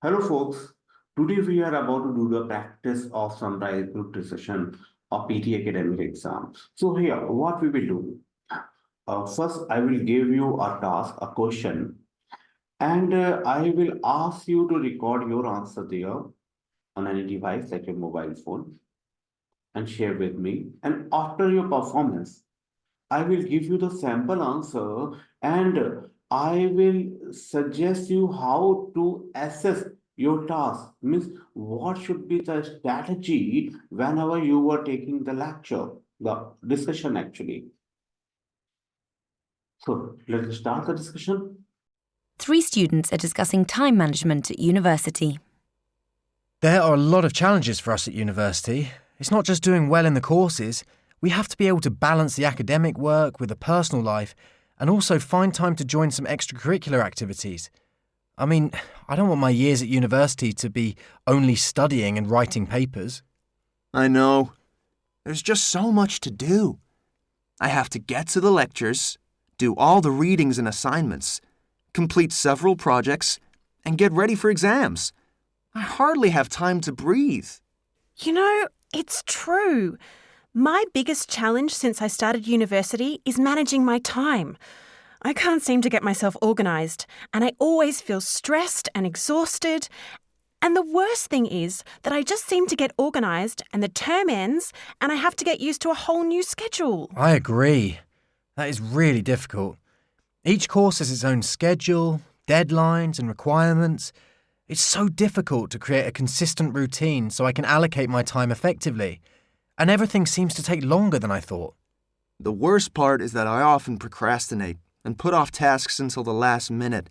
Hello, folks. Today we are about to do the practice of Summarize Group Discussion of PT academic exam. So here, what we will do. First, I will give you a task, a question, and I will ask you to record your answer there on any device like your mobile phone and share with me. And after your performance, I will give you the sample answer and I will suggest you how to assess your task. Means what should be the strategy whenever you are taking the lecture, the discussion actually. So let's start the discussion. Three students are discussing time management at university. There are a lot of challenges for us at university. It's not just doing well in the courses. We have to be able to balance the academic work with the personal life and also find time to join some extracurricular activities. I mean, I don't want my years at university to be only studying and writing papers. I know. There's just so much to do. I have to get to the lectures, do all the readings and assignments, complete several projects, and get ready for exams. I hardly have time to breathe. You know, it's true. My biggest challenge since I started university is managing my time. I can't seem to get myself organised, and I always feel stressed and exhausted. And the worst thing is that I just seem to get organised and the term ends and I have to get used to a whole new schedule. I agree. That is really difficult. Each course has its own schedule, deadlines, and requirements. It's so difficult to create a consistent routine so I can allocate my time effectively. And everything seems to take longer than I thought. The worst part is that I often procrastinate and put off tasks until the last minute.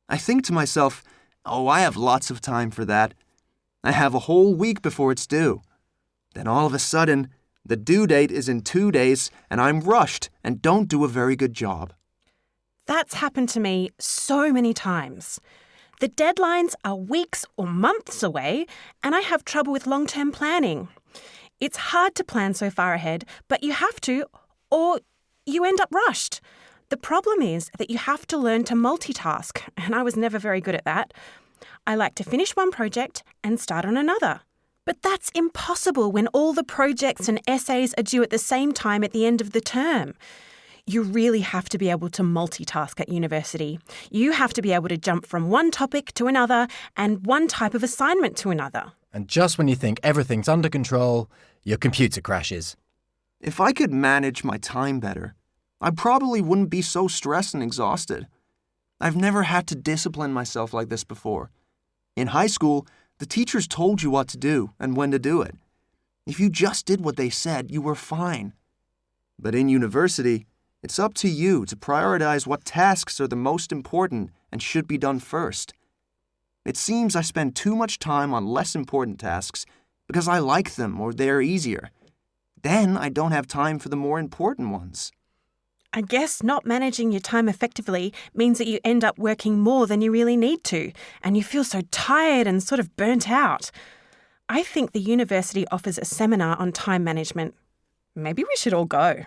I think to myself, oh, I have lots of time for that. I have a whole week before it's due. Then all of a sudden, the due date is in 2 days and I'm rushed and don't do a very good job. That's happened to me so many times. The deadlines are weeks or months away and I have trouble with long-term planning. It's hard to plan so far ahead, but you have to, or you end up rushed. The problem is that you have to learn to multitask, and I was never very good at that. I like to finish one project and start on another. But that's impossible when all the projects and essays are due at the same time at the end of the term. You really have to be able to multitask at university. You have to be able to jump from one topic to another and one type of assignment to another. And just when you think everything's under control, your computer crashes. If I could manage my time better, I probably wouldn't be so stressed and exhausted. I've never had to discipline myself like this before. In high school, the teachers told you what to do and when to do it. If you just did what they said, you were fine. But in university, it's up to you to prioritize what tasks are the most important and should be done first. It seems I spend too much time on less important tasks because I like them or they're easier. Then I don't have time for the more important ones. I guess not managing your time effectively means that you end up working more than you really need to, and you feel so tired and sort of burnt out. I think the university offers a seminar on time management. Maybe we should all go.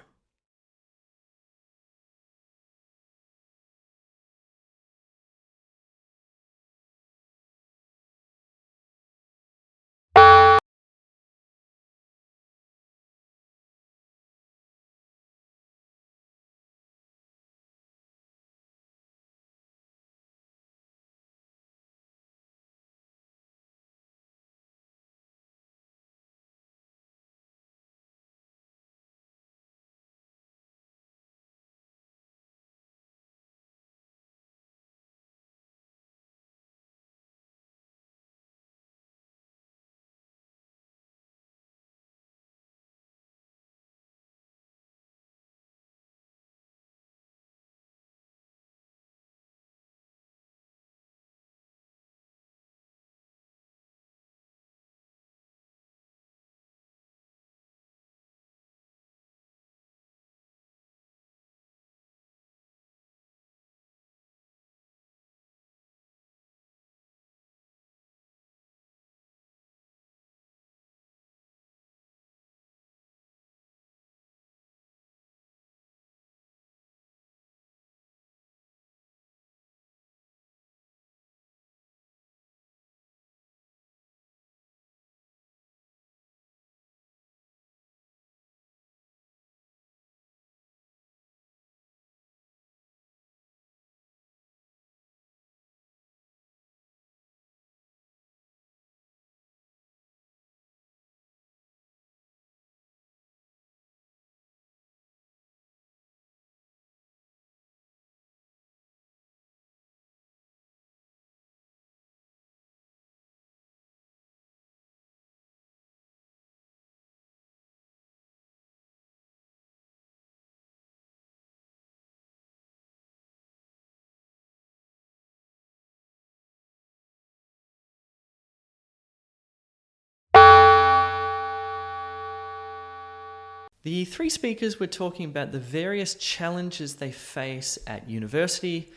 The three speakers were talking about the various challenges they face at university,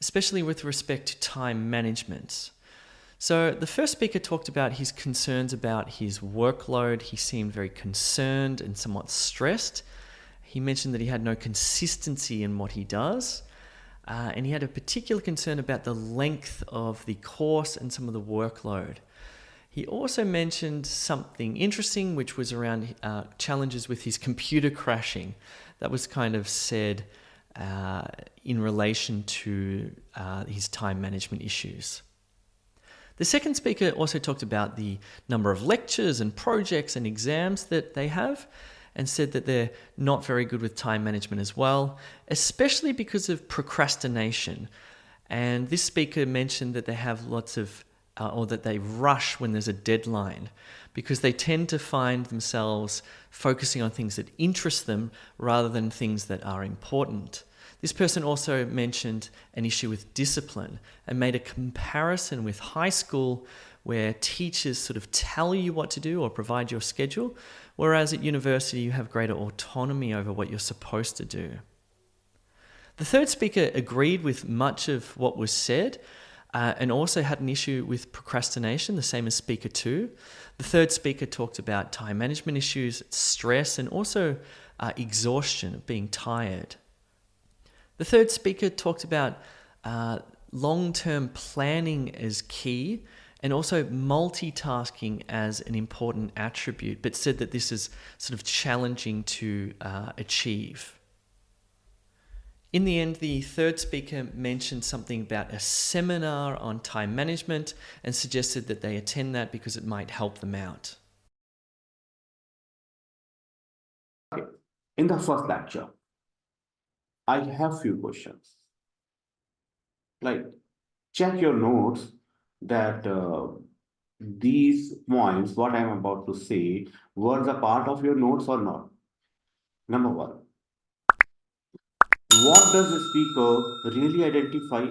especially with respect to time management. So the first speaker talked about his concerns about his workload. He seemed very concerned and somewhat stressed. He mentioned that he had no consistency in what he does. And he had a particular concern about the length of the course and some of the workload. He also mentioned something interesting, which was around challenges with his computer crashing. That was kind of said in relation to his time management issues. The second speaker also talked about the number of lectures and projects and exams that they have, and said that they're not very good with time management as well, especially because of procrastination. And this speaker mentioned that they have lots of, or that they rush when there's a deadline, because they tend to find themselves focusing on things that interest them rather than things that are important. This person also mentioned an issue with discipline and made a comparison with high school, where teachers sort of tell you what to do or provide your schedule, whereas at university you have greater autonomy over what you're supposed to do. The third speaker agreed with much of what was said and also had an issue with procrastination, the same as speaker 2. The third speaker talked about time management issues, stress, and also exhaustion, being tired. The third speaker talked about long-term planning as key, and also multitasking as an important attribute, but said that this is sort of challenging to achieve. In the end, the third speaker mentioned something about a seminar on time management and suggested that they attend that because it might help them out. Okay. In the first lecture, I have few questions. Like, check your notes that these points, what I'm about to say, were the part of your notes or not. Number one, what does the speaker really identify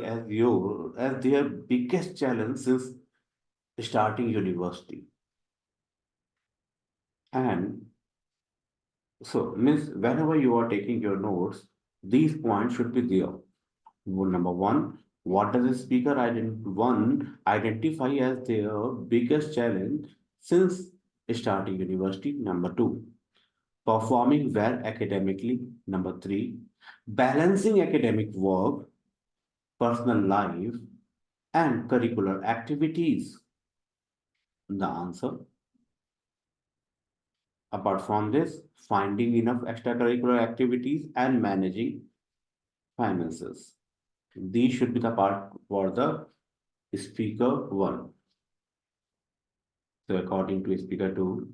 as their biggest challenge since starting university? And so, means whenever you are taking your notes, these points should be there. Number one, what does the speaker identify as their biggest challenge since starting university? Number two, performing well academically. Number three, balancing academic work, personal life, and curricular activities. The answer, apart from this, finding enough extracurricular activities and managing finances. These should be the part for the speaker 1. So according to speaker 2,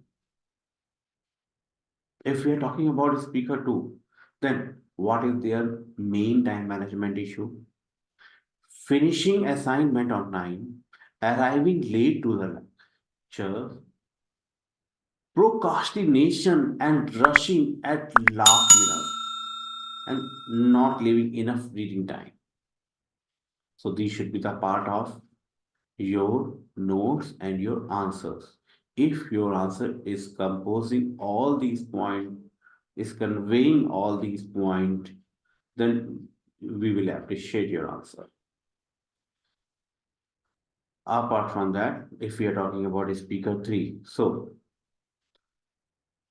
if we are talking about speaker 2, then what is their main time management issue? Finishing assignment on time, arriving late to the lecture, procrastination and rushing at last minute, and not leaving enough reading time. So these should be the part of your notes and your answers. If your answer is composing all these points, is conveying all these points, then we will appreciate your answer. Apart from that, if we are talking about speaker 3, so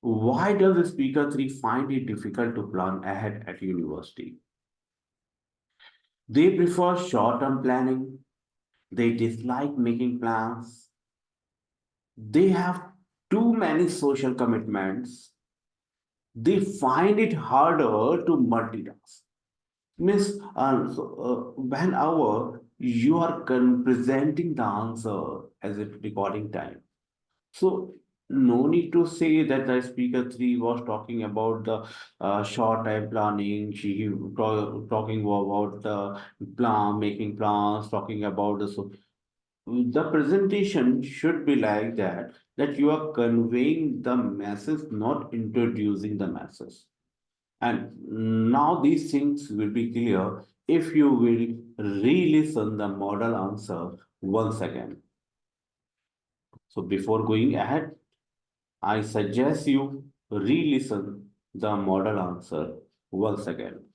why does the speaker 3 find it difficult to plan ahead at university? They prefer short-term planning. They dislike making plans. They have too many social commitments. They find it harder to multitask. Miss, whenever you are presenting the answer as a recording time, so no need to say that the speaker 3 was talking about the short time planning. She talking about the plan, making plans, talking about the presentation should be like that you are conveying the message, not introducing the message. And now these things will be clear if you will re-listen the model answer once again. So before going ahead, I suggest you re-listen the model answer once again.